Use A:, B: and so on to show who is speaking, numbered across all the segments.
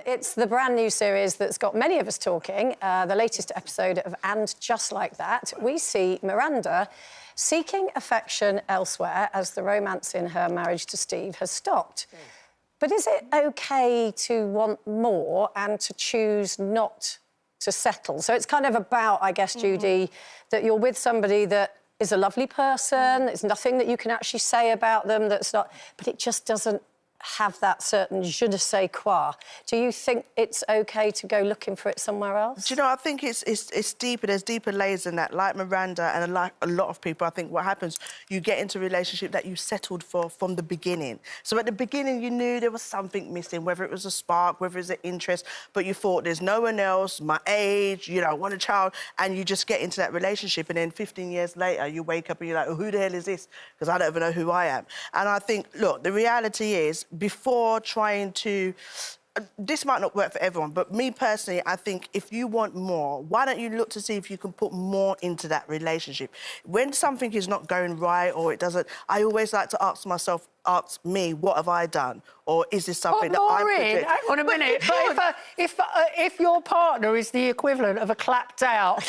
A: It's the brand new series that's got many of us talking, the latest episode of And Just Like That. We see Miranda seeking affection elsewhere as the romance in her marriage to Steve has stopped. But is it OK to want more and to choose not to settle? So it's kind of about, I guess, Judy, that you're with somebody that is a lovely person, there's nothing that you can actually say about them that's not... But it just doesn't have that certain je ne sais quoi. Do you think it's OK to go looking for it somewhere else?
B: Do you know, I think it's deeper. There's deeper layers than that. Like Miranda and like a lot of people, I think what happens, you get into a relationship that you settled for from the beginning. So at the beginning, you knew there was something missing, whether it was a spark, whether it was an interest, but you thought there's no one else, my age, you know, I want a child, and you just get into that relationship, and then 15 years later, you wake up and you're like, oh, who the hell is this? Because I don't even know who I am. And I think, look, the reality is, before trying to... This might not work for everyone, but me personally, I think if you want more, why don't you look to see if you can put more into that relationship? When something is not going right or it doesn't, I always like to ask myself, ask me, what have I done? Or is this something that I'm...
C: Hang on a minute. But if your partner is the equivalent of a clapped-out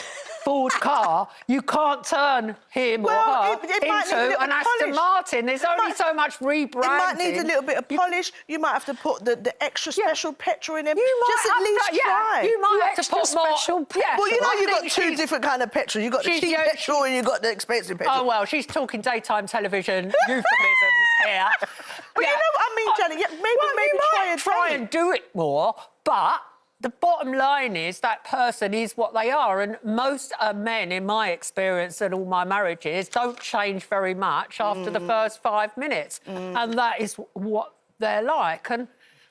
C: Ford car, you can't turn him or her into an Aston Martin. There's only so much rebranding.
B: It might need a little bit of polish. You might have to put the extra special petrol in him.
A: You might
B: just at least try.
A: You might have to put more...
B: Well, you know, you've got two different kind of petrol. You've got the cheap petrol and you've got the expensive petrol.
C: Oh, well, she's talking daytime television euphemisms here.
B: Well, you know what I mean, Janet? Yeah, maybe
C: try and do it more, but the bottom line is that person is what they are, and most men, in my experience and all my marriages, don't change very much after the first 5 minutes, and that is what they're like. And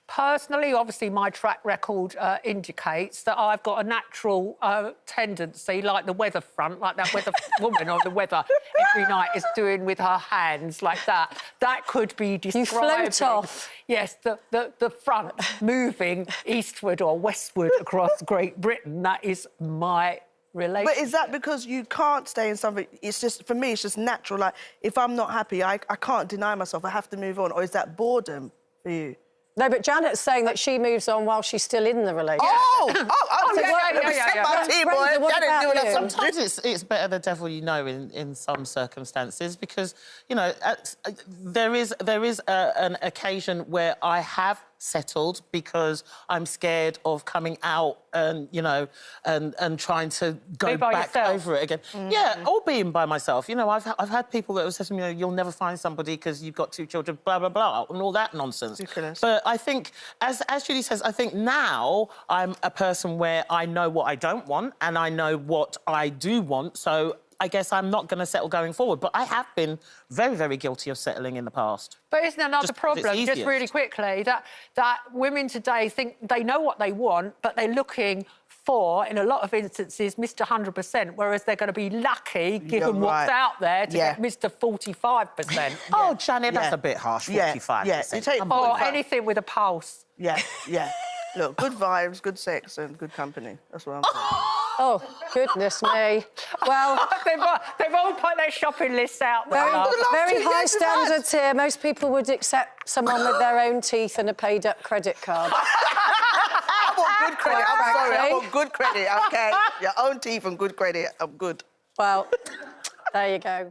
C: personally, obviously, my track record indicates that I've got a natural tendency, like the weather front, like that weather woman on the weather every night is doing with her hands, like that. That could be describing...
A: You float off.
C: Yes, the front moving eastward or westward across Great Britain. That is my relationship.
B: But is that because you can't stay in something? It's just, for me, it's just natural. Like, if I'm not happy, I can't deny myself. I have to move on. Or is that boredom for you?
A: No, but Janet's saying that she moves on while she's still in the relationship.
D: Sometimes it's better the devil you know in some circumstances, because, you know, there is an occasion where I have settled because I'm scared of coming out and, you know, and trying to go back over it again. Yeah, or being by myself. You know, I've had people that have said to me, you know, you'll never find somebody because you've got 2 children, blah, blah, blah, and all that nonsense.
B: Ridiculous.
D: But I think, as Judy says, I think now I'm a person where I know what I don't want and I know what I do want, so I guess I'm not going to settle going forward. But I have been very, very guilty of settling in the past.
C: But isn't another problem, just really quickly, that women today think they know what they want, but they're looking for, in a lot of instances, Mr. 100%, whereas they're going to be lucky, given what's out there, to get Mr. 45%.
D: Oh, Janet, that's a bit harsh, 45%.
B: Yeah, you take
C: or anything with a pulse.
B: Yeah. Look, good vibes, good sex and good company. That's what I'm saying.
A: Oh, goodness me. Well...
C: they've all put their shopping lists out there.
A: Very high standards here. Most people would accept someone with their own teeth and a paid-up credit card.
B: I want good credit. I'm sorry. I want good credit, OK? Your own teeth and good credit. I'm good.
A: Well, there you go.